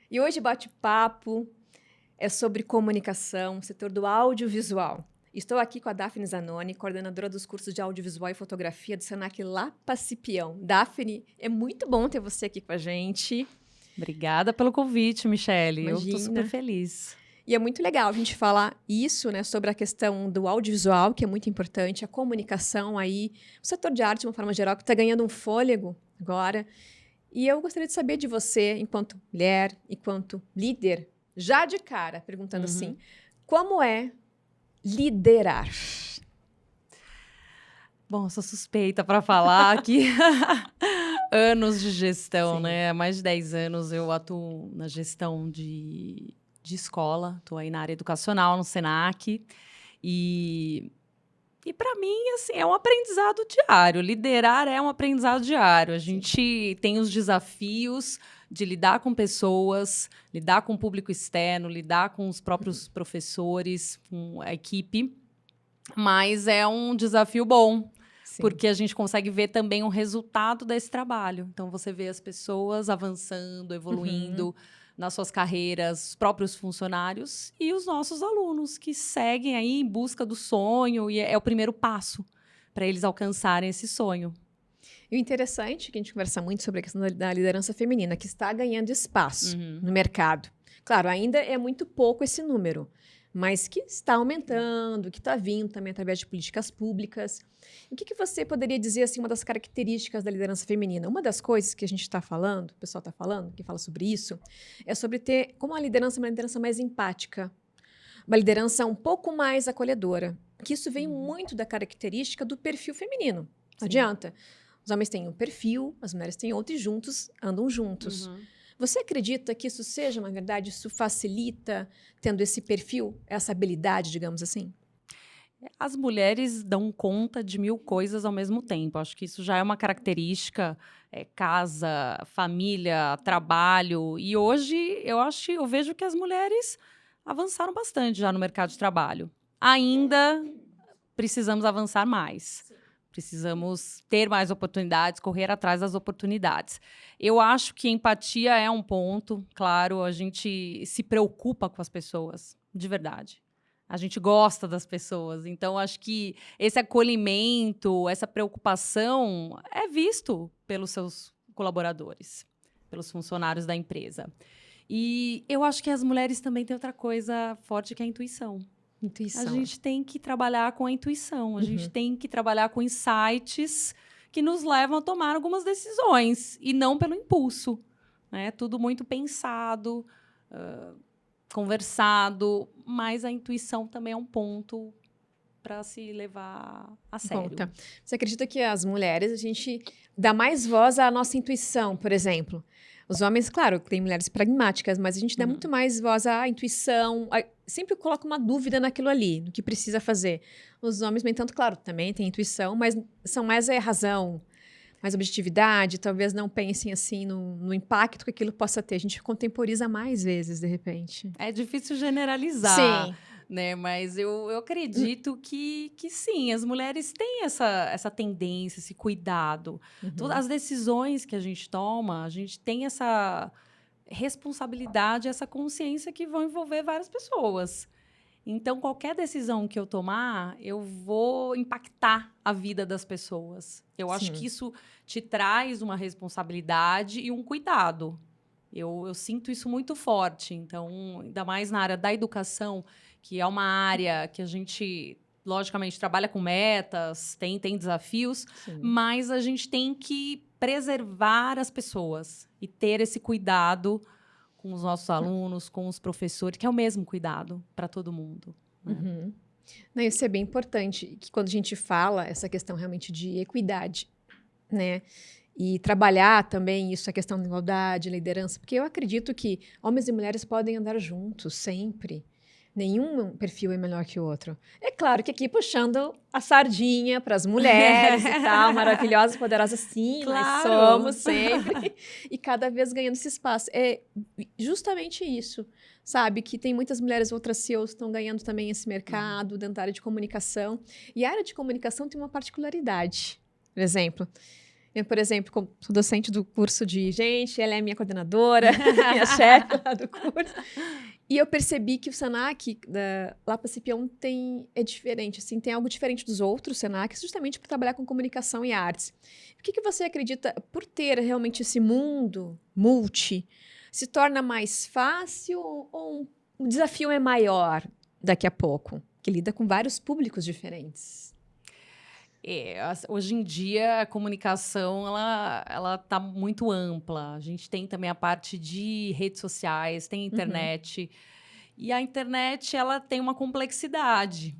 E hoje bate-papo é sobre comunicação, setor do audiovisual. Estou aqui com a Daphne Zanoni, coordenadora dos cursos de audiovisual e fotografia do Senac Lapa Cipião. Daphne, é muito bom ter você aqui com a gente. Obrigada pelo convite, Michele. Eu estou super Imagina. feliz. E é muito legal a gente falar isso, né, sobre a questão do audiovisual, que é muito importante, a comunicação aí, o setor de arte, de uma forma geral, que está ganhando um fôlego agora. E eu gostaria de saber de você, enquanto mulher, enquanto líder, já de cara, perguntando assim, como é liderar? Bom, sou suspeita para falar que anos de gestão, Sim. né? Há mais de 10 anos eu atuo na gestão de escola, estou aí na área educacional, no Senac. E para mim, assim, é um aprendizado diário. Liderar é um aprendizado diário. A gente tem os desafios de lidar com pessoas, lidar com o público externo, lidar com os próprios professores, com a equipe. Mas é um desafio bom, Sim. porque a gente consegue ver também o resultado desse trabalho. Então, você vê as pessoas avançando, evoluindo nas suas carreiras, os próprios funcionários e os nossos alunos que seguem aí em busca do sonho e é o primeiro passo para eles alcançarem esse sonho. E o interessante é que a gente conversa muito sobre a questão da liderança feminina, que está ganhando espaço no mercado. Claro, ainda é muito pouco esse número, mas que está aumentando, que está vindo também através de políticas públicas. O que você poderia dizer, assim, uma das características da liderança feminina? Uma das coisas que a gente está falando, o pessoal está falando, que fala sobre isso, é sobre ter como a liderança uma liderança mais empática, uma liderança um pouco mais acolhedora, que isso vem muito da característica do perfil feminino. Não adianta. Os homens têm um perfil, as mulheres têm outro e juntos andam juntos. Você acredita que isso seja uma verdade? Isso facilita tendo esse perfil, essa habilidade, digamos assim? As mulheres dão conta de 1000 coisas ao mesmo tempo. Acho que isso já é uma característica, casa, família, trabalho. E hoje eu vejo que as mulheres avançaram bastante já no mercado de trabalho. Ainda precisamos avançar mais. Precisamos ter mais oportunidades, correr atrás das oportunidades. Eu acho que empatia é um ponto, claro, a gente se preocupa com as pessoas, de verdade. A gente gosta das pessoas, então acho que esse acolhimento, essa preocupação é visto pelos seus colaboradores, pelos funcionários da empresa. E eu acho que as mulheres também têm outra coisa forte que é a intuição. Intuição. A gente tem que trabalhar com a intuição, a gente tem que trabalhar com insights que nos levam a tomar algumas decisões e não pelo impulso. Né? Tudo muito pensado, conversado, mas a intuição também é um ponto para se levar a sério. Conta. Você acredita que as mulheres, a gente dá mais voz à nossa intuição, por exemplo? Os homens, claro, tem mulheres pragmáticas, mas a gente dá muito mais voz à intuição, sempre coloca uma dúvida naquilo ali, no que precisa fazer. Os homens, no entanto, claro, também têm intuição, mas são mais razão, mais objetividade, talvez não pensem assim no impacto que aquilo possa ter. A gente contemporiza mais vezes, de repente. É difícil generalizar. Sim. Né? Mas eu acredito que sim, as mulheres têm essa tendência, esse cuidado. Todas as decisões que a gente toma, a gente tem essa responsabilidade, essa consciência que vão envolver várias pessoas. Então, qualquer decisão que eu tomar, eu vou impactar a vida das pessoas. Eu acho que isso te traz uma responsabilidade e um cuidado. Eu sinto isso muito forte. Então, ainda mais na área da educação, que é uma área que a gente, logicamente, trabalha com metas, tem desafios, mas a gente tem que preservar as pessoas e ter esse cuidado com os nossos alunos, com os professores, que é o mesmo cuidado para todo mundo. Né? Não, isso é bem importante, que quando a gente fala essa questão realmente de equidade, né? E trabalhar também isso, a questão da igualdade, liderança, porque eu acredito que homens e mulheres podem andar juntos sempre. Nenhum perfil é melhor que o outro. É claro que aqui puxando a sardinha para as mulheres e tal, maravilhosas, poderosas, sim, Claro. nós somos sempre. E cada vez ganhando esse espaço. É justamente isso, sabe? Que tem muitas mulheres, outras CEOs estão ganhando também esse mercado dentro da área de comunicação. E a área de comunicação tem uma particularidade, por exemplo. Eu, por exemplo, como sou docente do curso de gente, ela é minha coordenadora, minha chefe lá do curso. E eu percebi que o Senac, lá para Cipião, é diferente, assim, tem algo diferente dos outros Senacs, justamente por trabalhar com comunicação e artes. O que você acredita, por ter realmente esse mundo multi, se torna mais fácil ou o desafio é maior daqui a pouco? Que lida com vários públicos diferentes. Hoje em dia, a comunicação ela tá muito ampla. A gente tem também a parte de redes sociais, tem internet. E a internet, ela tem uma complexidade.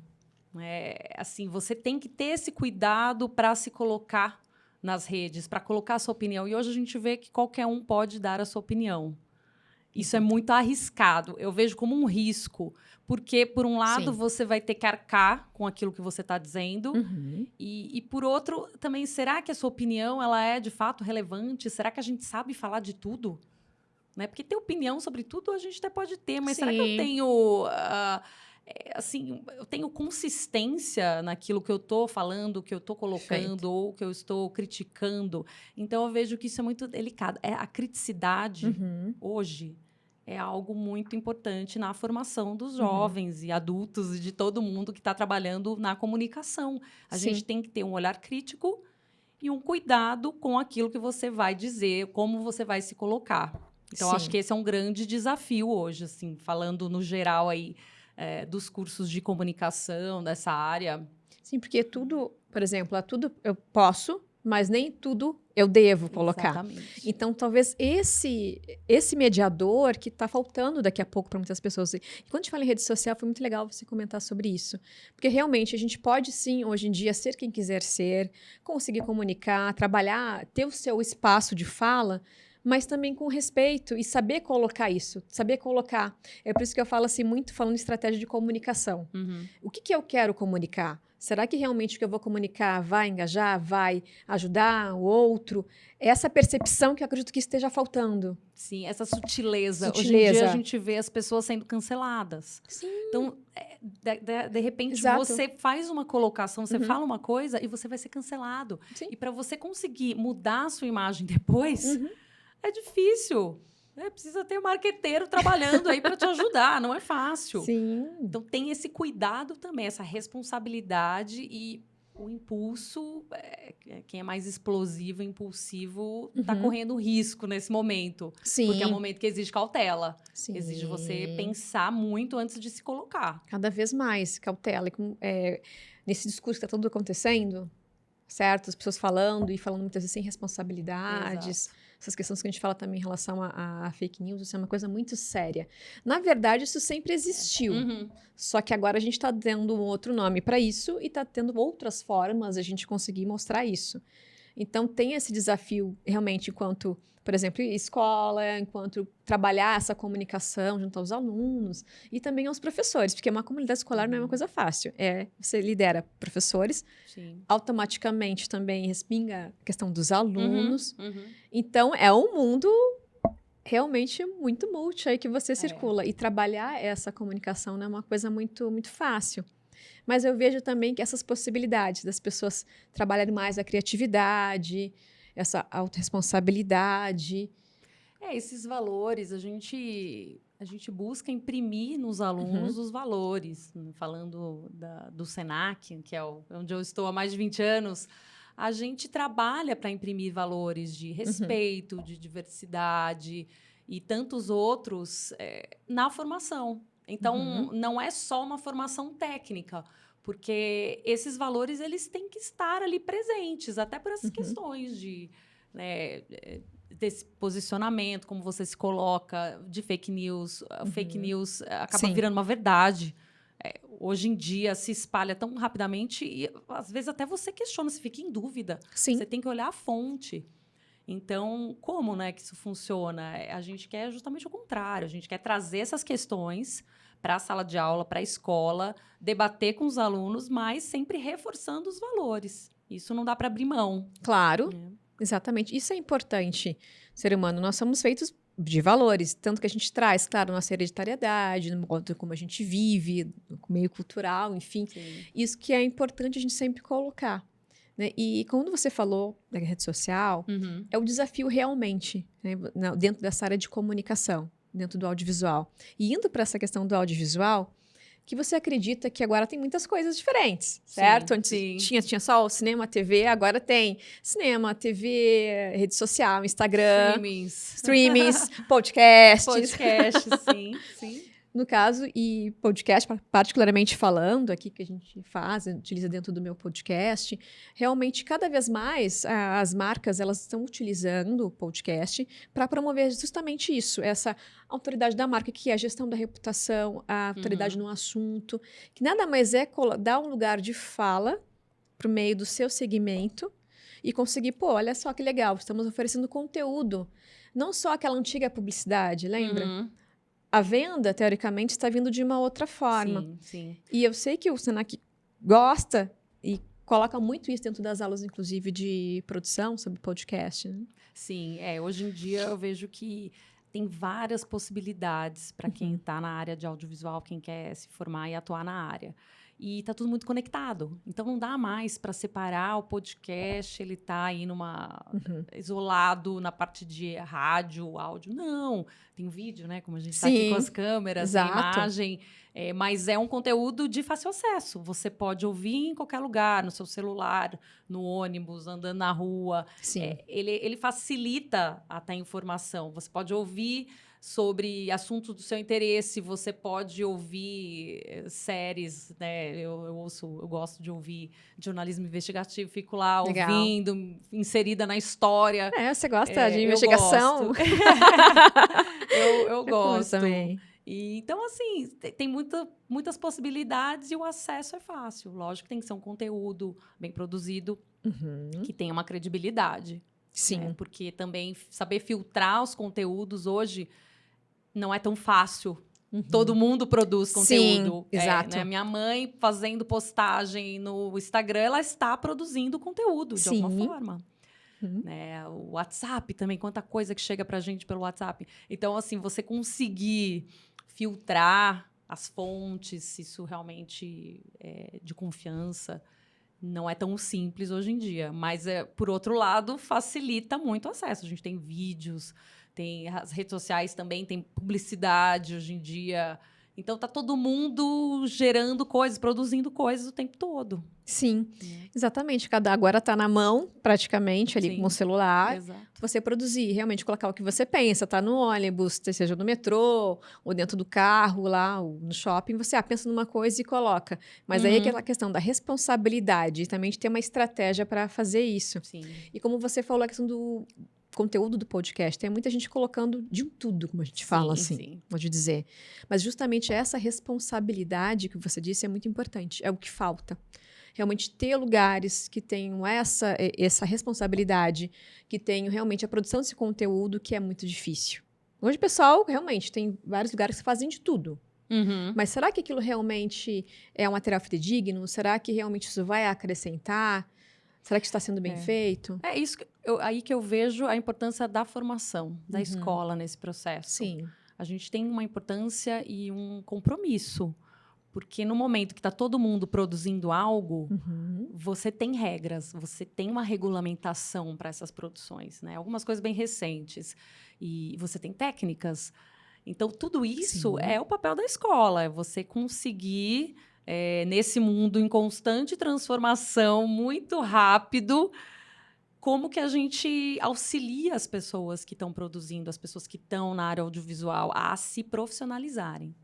Assim, você tem que ter esse cuidado para se colocar nas redes, para colocar a sua opinião. E hoje a gente vê que qualquer um pode dar a sua opinião. Isso é muito arriscado. Eu vejo como um risco. Porque, por um lado, você vai ter que arcar com aquilo que você está dizendo. E, por outro, também, será que a sua opinião ela é, de fato, relevante? Será que a gente sabe falar de tudo? Né? Porque ter opinião sobre tudo a gente até pode ter. Mas será que eu tenho... assim, eu tenho consistência naquilo que eu estou falando, que eu estou colocando ou que eu estou criticando? Então, eu vejo que isso é muito delicado. A criticidade, hoje... é algo muito importante na formação dos jovens e adultos e de todo mundo que está trabalhando na comunicação. A gente tem que ter um olhar crítico e um cuidado com aquilo que você vai dizer, como você vai se colocar. Então, acho que esse é um grande desafio hoje, assim, falando no geral aí, dos cursos de comunicação, dessa área. Sim, porque tudo, por exemplo, tudo eu posso, mas nem tudo eu devo colocar. Exatamente. Então, talvez esse mediador que está faltando daqui a pouco para muitas pessoas. E quando a gente fala em rede social, foi muito legal você comentar sobre isso. Porque, realmente, a gente pode, sim, hoje em dia, ser quem quiser ser, conseguir comunicar, trabalhar, ter o seu espaço de fala, mas também com respeito e saber colocar isso, saber colocar. É por isso que eu falo assim, muito falando em estratégia de comunicação. O que eu quero comunicar? Será que realmente o que eu vou comunicar vai engajar, vai ajudar o outro? Essa percepção que eu acredito que esteja faltando. Sim, essa sutileza. Hoje em dia a gente vê as pessoas sendo canceladas. Sim. Então, de repente, você faz uma colocação, você fala uma coisa e você vai ser cancelado. Sim. E para você conseguir mudar a sua imagem depois, é difícil. Precisa ter um marqueteiro trabalhando aí para te ajudar, não é fácil. Sim. Então, tem esse cuidado também, essa responsabilidade e o impulso. Quem é mais explosivo, impulsivo, está correndo risco nesse momento. Sim. Porque é um momento que exige cautela. Sim. Exige você pensar muito antes de se colocar. Cada vez mais cautela. Nesse discurso que está tudo acontecendo, certo? As pessoas falando e falando muitas vezes sem responsabilidades. Exato. Essas questões que a gente fala também em relação a fake news, isso é uma coisa muito séria. Na verdade, isso sempre existiu. Só que agora a gente está dando um outro nome para isso e está tendo outras formas de a gente conseguir mostrar isso. Então, tem esse desafio, realmente, enquanto, por exemplo, escola, enquanto trabalhar essa comunicação junto aos alunos e também aos professores, porque uma comunidade escolar não é uma coisa fácil. Você lidera professores, automaticamente também respinga a questão dos alunos. Então, é um mundo realmente muito multi aí que você circula. E trabalhar essa comunicação não é uma coisa muito, muito fácil. Mas eu vejo também que essas possibilidades das pessoas trabalharem mais a criatividade, essa autorresponsabilidade. Esses valores, a gente busca imprimir nos alunos os valores. Falando do Senac, que é onde eu estou há mais de 20 anos, a gente trabalha para imprimir valores de respeito, de diversidade e tantos outros na formação. Então, não é só uma formação técnica, porque esses valores eles têm que estar ali presentes, até por essas questões desse posicionamento, como você se coloca, de fake news. Fake news acaba virando uma verdade. Hoje em dia se espalha tão rapidamente e, às vezes, até você questiona, você fica em dúvida. Sim. Você tem que olhar a fonte. Então, como que isso funciona? A gente quer justamente o contrário. A gente quer trazer essas questões para a sala de aula, para a escola, debater com os alunos, mas sempre reforçando os valores. Isso não dá para abrir mão. Claro, exatamente. Isso é importante, ser humano. Nós somos feitos de valores, tanto que a gente traz, claro, nossa hereditariedade, no modo como a gente vive, no meio cultural, enfim. Isso que é importante a gente sempre colocar. né? E quando você falou da rede social, é o desafio realmente, né, dentro dessa área de comunicação, dentro do audiovisual. E indo para essa questão do audiovisual, que você acredita que agora tem muitas coisas diferentes, certo? Antes tinha só o cinema, a TV, agora tem cinema, TV, rede social, Instagram, streamings, podcasts. Podcasts, sim. No caso, e podcast, particularmente falando aqui, que a gente utiliza dentro do meu podcast, realmente, cada vez mais, as marcas, elas estão utilizando o podcast para promover justamente isso, essa autoridade da marca, que é a gestão da reputação, a autoridade no assunto, que nada mais é dar um lugar de fala para o meio do seu segmento e conseguir, olha só que legal, estamos oferecendo conteúdo, não só aquela antiga publicidade, lembra? A venda, teoricamente, está vindo de uma outra forma. Sim. E eu sei que o Senac gosta e coloca muito isso dentro das aulas, inclusive, de produção sobre podcast, né? Sim, hoje em dia eu vejo que tem várias possibilidades para quem está na área de audiovisual, quem quer se formar e atuar na área. E está tudo muito conectado. Então, não dá mais para separar o podcast, ele está aí isolado na parte de rádio, áudio. Não, tem vídeo, né? Como a gente está aqui com as câmeras, tem imagem. Mas é um conteúdo de fácil acesso. Você pode ouvir em qualquer lugar, no seu celular, no ônibus, andando na rua. Sim. Ele facilita até a informação. Você pode ouvir sobre assuntos do seu interesse, você pode ouvir séries, né? Eu gosto de ouvir jornalismo investigativo, fico lá ouvindo, inserida na história. Você gosta de investigação? Eu gosto também. E, então, assim, tem muitas possibilidades e o acesso é fácil. Lógico que tem que ser um conteúdo bem produzido, que tenha uma credibilidade. Sim. Né? Porque também saber filtrar os conteúdos hoje não é tão fácil. Todo mundo produz conteúdo. Sim, exato. Né? Minha mãe fazendo postagem no Instagram, ela está produzindo conteúdo de alguma forma. Né? O WhatsApp também, quanta coisa que chega pra gente pelo WhatsApp. Então, assim, você conseguir filtrar as fontes, isso realmente é de confiança, não é tão simples hoje em dia. Mas, por outro lado, facilita muito o acesso. A gente tem vídeos, tem as redes sociais também, tem publicidade hoje em dia. Então, tá todo mundo gerando coisas, produzindo coisas o tempo todo. Sim, exatamente. Agora está na mão, praticamente, ali com o celular. Exato. Você produzir, realmente colocar o que você pensa, tá no ônibus, seja no metrô, ou dentro do carro, lá, ou no shopping, você pensa numa coisa e coloca. Mas aí é aquela questão da responsabilidade, e também de ter uma estratégia para fazer isso. Sim. E como você falou, a questão do conteúdo do podcast, tem muita gente colocando de tudo, como a gente fala, assim, pode dizer. Mas justamente essa responsabilidade que você disse é muito importante, é o que falta. Realmente ter lugares que tenham essa responsabilidade, que tenham realmente a produção desse conteúdo, que é muito difícil. Hoje, pessoal, realmente, tem vários lugares que fazem de tudo. Mas será que aquilo realmente é um material fidedigno? Será que realmente isso vai acrescentar? Será que está sendo bem feito? É isso aí que eu vejo a importância da formação, da escola nesse processo. Sim. A gente tem uma importância e um compromisso. Porque no momento que está todo mundo produzindo algo, você tem regras, você tem uma regulamentação para essas produções, né? Algumas coisas bem recentes. E você tem técnicas. Então, tudo isso é o papel da escola. É você conseguir, nesse mundo em constante transformação, muito rápido, como que a gente auxilia as pessoas que estão produzindo, as pessoas que estão na área audiovisual, a se profissionalizarem.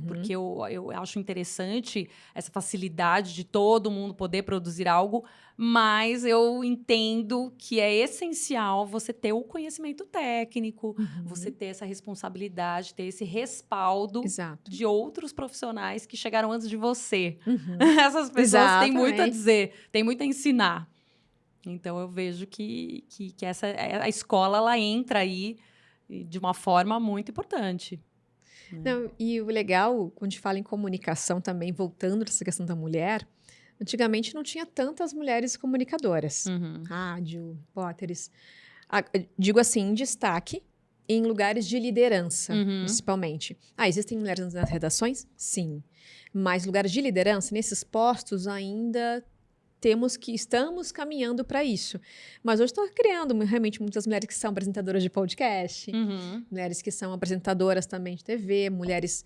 Porque eu acho interessante essa facilidade de todo mundo poder produzir algo, mas eu entendo que é essencial você ter o conhecimento técnico, você ter essa responsabilidade, ter esse respaldo de outros profissionais que chegaram antes de você. Essas pessoas têm muito a dizer, têm muito a ensinar. Então, eu vejo que a escola ela entra aí de uma forma muito importante. Não, e o legal, quando a gente fala em comunicação também, voltando para essa questão da mulher, antigamente não tinha tantas mulheres comunicadoras. Rádio, repórteres. Digo assim, em destaque, em lugares de liderança, principalmente. Existem mulheres nas redações? Sim. Mas lugares de liderança, nesses postos, ainda estamos caminhando para isso. Mas hoje está criando realmente muitas mulheres que são apresentadoras de podcast, mulheres que são apresentadoras também de TV, mulheres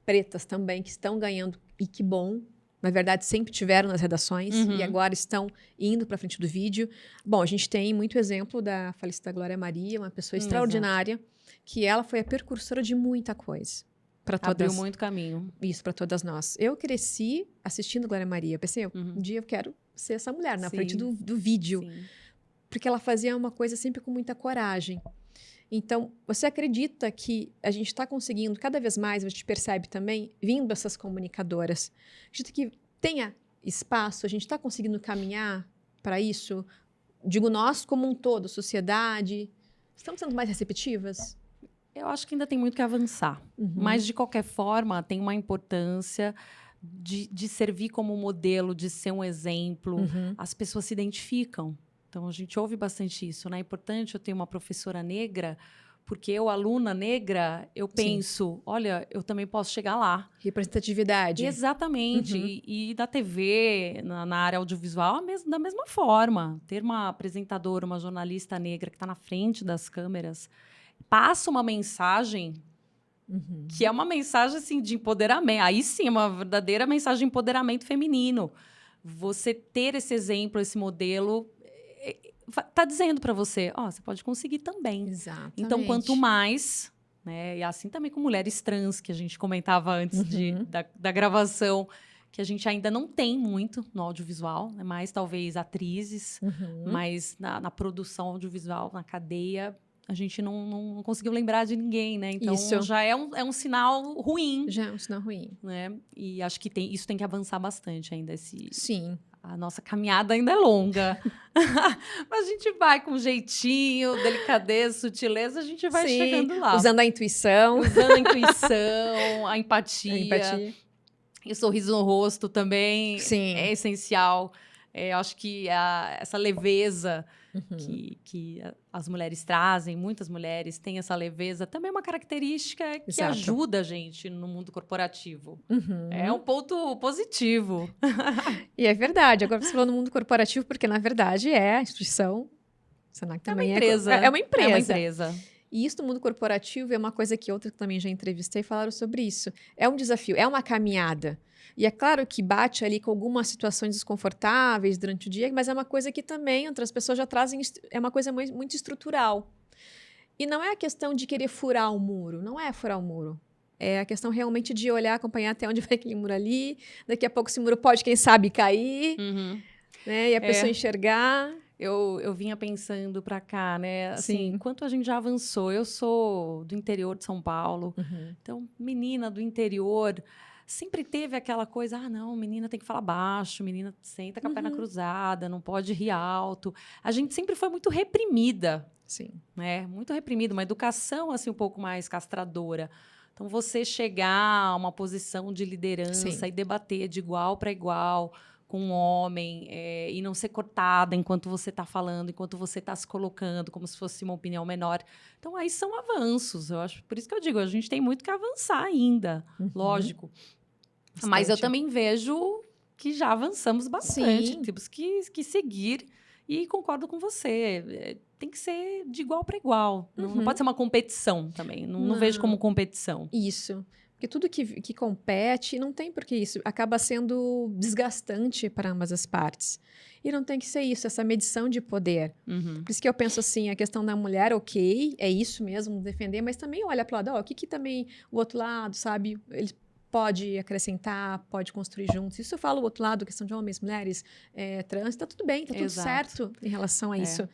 pretas também que estão ganhando, e que bom. Na verdade, sempre tiveram nas redações e agora estão indo para frente do vídeo. Bom, a gente tem muito exemplo da falecida Glória Maria, uma pessoa extraordinária, que ela foi a precursora de muita coisa. Abriu muito caminho. Isso, para todas nós. Eu cresci assistindo Glória Maria. Eu pensei, um dia eu quero ser essa mulher na frente do vídeo. Sim. Porque ela fazia uma coisa sempre com muita coragem. Então, você acredita que a gente está conseguindo, cada vez mais, a gente percebe também, vindo essas comunicadoras, acredita que tenha espaço, a gente está conseguindo caminhar para isso? Digo nós como um todo, sociedade, estamos sendo mais receptivas? Eu acho que ainda tem muito que avançar. Mas, de qualquer forma, tem uma importância de servir como modelo, de ser um exemplo. As pessoas se identificam. Então, a gente ouve bastante isso, né? É importante eu ter uma professora negra, porque eu, aluna negra, eu penso, olha, eu também posso chegar lá. Representatividade. Exatamente. E na TV, na área audiovisual, da mesma forma. Ter uma apresentadora, uma jornalista negra que está na frente das câmeras, passa uma mensagem que é uma mensagem assim, de empoderamento. Aí sim, é uma verdadeira mensagem de empoderamento feminino. Você ter esse exemplo, esse modelo, está dizendo para você, você pode conseguir também. Exatamente. Então, quanto mais, né, e assim também com mulheres trans, que a gente comentava antes da gravação, que a gente ainda não tem muito no audiovisual, né, mais talvez atrizes, mas na produção audiovisual, na cadeia, a gente não conseguiu lembrar de ninguém, né? Então, já é um sinal ruim. Já é um sinal ruim. Né? E acho que isso tem que avançar bastante ainda. Sim. A nossa caminhada ainda é longa. Mas a gente vai com jeitinho, delicadeza, sutileza, a gente vai chegando lá. Usando a intuição. A empatia. E o sorriso no rosto também é essencial. Eu acho que essa leveza que as mulheres trazem, muitas mulheres têm essa leveza, também é uma característica que ajuda a gente no mundo corporativo. É um ponto positivo. E é verdade. Agora você falou no mundo corporativo, porque, na verdade, a instituição... Senac também é uma empresa. É uma empresa. É uma empresa. E isso no mundo corporativo é uma coisa que outras que também já entrevistei falaram sobre isso. É um desafio, é uma caminhada. E é claro que bate ali com algumas situações desconfortáveis durante o dia, mas é uma coisa que também outras pessoas já trazem, é uma coisa muito estrutural. E não é a questão de querer furar o muro, não é furar o muro. É a questão realmente de olhar, acompanhar até onde vai aquele muro ali. Daqui a pouco esse muro pode, quem sabe, cair. Né? E a pessoa enxergar. Eu vinha pensando para cá, né? Assim, enquanto a gente já avançou, eu sou do interior de São Paulo. Então, menina do interior... Sempre teve aquela coisa, não, menina tem que falar baixo, menina senta com a perna cruzada, não pode rir alto. A gente sempre foi muito reprimida. Sim. Né? Muito reprimida, uma educação assim, um pouco mais castradora. Então, você chegar a uma posição de liderança e debater de igual para igual com um homem e não ser cortada enquanto você está falando, enquanto você está se colocando como se fosse uma opinião menor. Então, aí são avanços. Eu acho, por isso que eu digo, a gente tem muito que avançar ainda, lógico. Bastante. Mas eu também vejo que já avançamos bastante. Temos que seguir e concordo com você. Tem que ser de igual para igual. Não pode ser uma competição também. Não vejo como competição. Isso. Porque tudo que compete, não tem por que isso. Acaba sendo desgastante para ambas as partes. E não tem que ser isso, essa medição de poder. Por isso que eu penso assim, a questão da mulher, ok, é isso mesmo, defender, mas também olha para o lado, o que também o outro lado, sabe, ele pode acrescentar, pode construir juntos. Isso eu falo o outro lado, questão de homens, mulheres, trans, tá tudo bem, tá tudo certo em relação a isso.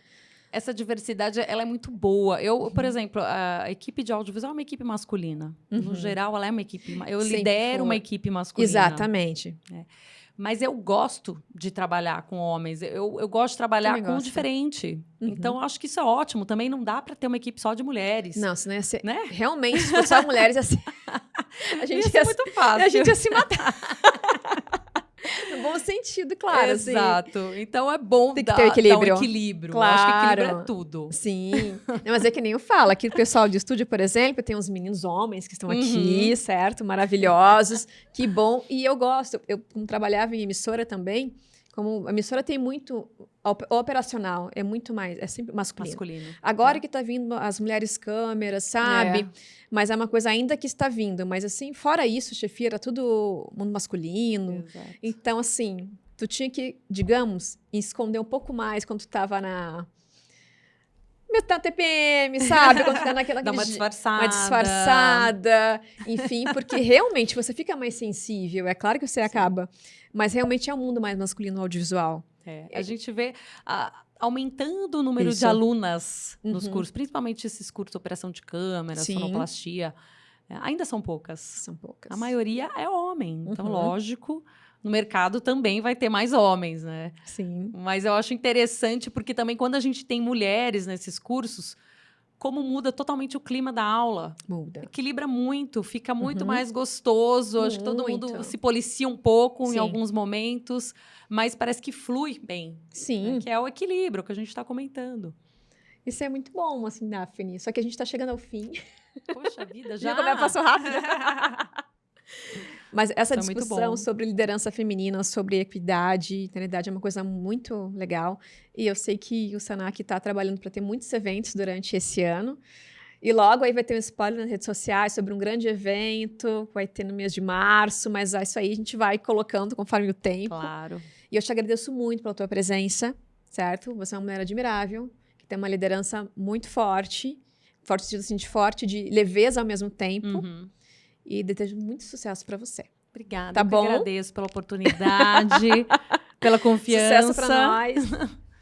Essa diversidade, ela é muito boa. Eu, por exemplo, a equipe de audiovisual é uma equipe masculina. No geral, ela é uma equipe... Eu lidero uma equipe masculina. Exatamente. Mas eu gosto de trabalhar com homens. Eu gosto de trabalhar com o diferente. Então, eu acho que isso é ótimo. Também não dá para ter uma equipe só de mulheres. Não, senão ia ser... Né? Realmente, se fosse só mulheres, ia ser... A gente ia ser muito fácil. A gente ia se matar. No bom sentido, claro. Exato. Assim. Então, é bom ter um equilíbrio. Claro. Eu acho que equilíbrio é tudo. Sim. Não, mas é que nem eu falo. Aqui o pessoal de estúdio, por exemplo, tem uns meninos homens que estão aqui, certo? Maravilhosos. Que bom. E eu gosto. Eu, como trabalhava em emissora também, Como a emissora tem muito... O operacional é muito mais... É sempre masculino. Agora que está vindo as mulheres câmeras, sabe? Mas é uma coisa ainda que está vindo. Mas, assim, fora isso, chefia, era tudo mundo masculino. Exato. Então, assim, tu tinha que, digamos, esconder um pouco mais quando tu estava na... metade TPM, sabe? Quando fica naquela... Dá uma disfarçada. Uma disfarçada. Enfim, porque realmente você fica mais sensível. É claro que você acaba. Mas realmente é um mundo mais masculino audiovisual. A gente vê aumentando o número de alunas nos cursos, principalmente esses cursos de operação de câmera, sonoplastia. Ainda são poucas. São poucas. A maioria é homem. Então, lógico, no mercado também vai ter mais homens, né? Sim. Mas eu acho interessante porque também quando a gente tem mulheres nesses cursos, como muda totalmente o clima da aula. Muda. Equilibra muito, fica muito mais gostoso. Acho que todo mundo se policia um pouco em alguns momentos, mas parece que flui bem. Sim. Né? Que é o equilíbrio que a gente está comentando. Isso é muito bom, assim, Daphne. Só que a gente está chegando ao fim. Poxa vida, já. Como passou rápido. Mas essa discussão sobre liderança feminina, sobre equidade, eternidade é uma coisa muito legal. E eu sei que o Senac está trabalhando para ter muitos eventos durante esse ano. E logo aí vai ter um spoiler nas redes sociais sobre um grande evento, vai ter no mês de março, mas isso aí a gente vai colocando conforme o tempo. Claro. E eu te agradeço muito pela tua presença, certo? Você é uma mulher admirável, que tem uma liderança muito forte, assim, forte, de leveza ao mesmo tempo. E desejo muito sucesso para você. Obrigada. Tá bom? Agradeço pela oportunidade, pela confiança. Sucesso para nós.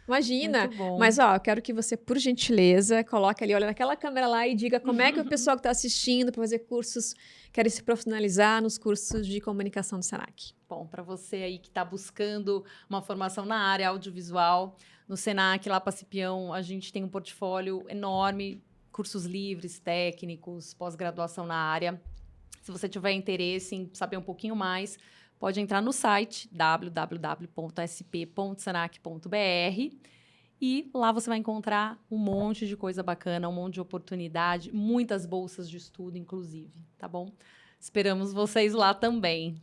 Imagina. Muito bom. Mas, ó, eu quero que você, por gentileza, coloque ali, olha naquela câmera lá e diga como é que o pessoal que está assistindo para fazer cursos, querem se profissionalizar nos cursos de comunicação do Senac. Bom, para você aí que está buscando uma formação na área audiovisual, no Senac, lá para Cipião, a gente tem um portfólio enorme, cursos livres, técnicos, pós-graduação na área. Se você tiver interesse em saber um pouquinho mais, pode entrar no site www.sp.senac.br e lá você vai encontrar um monte de coisa bacana, um monte de oportunidade, muitas bolsas de estudo, inclusive, tá bom? Esperamos vocês lá também.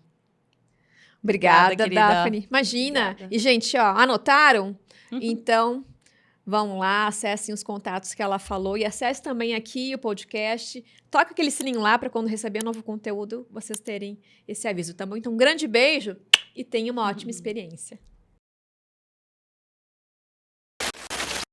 Obrigada, Daphne. Imagina. Obrigada. E, gente, ó, anotaram? Então... vão lá, acessem os contatos que ela falou e acesse também aqui o podcast. Toca aquele sininho lá para quando receber novo conteúdo, vocês terem esse aviso, tá bom? Então, um grande beijo e tenha uma ótima experiência.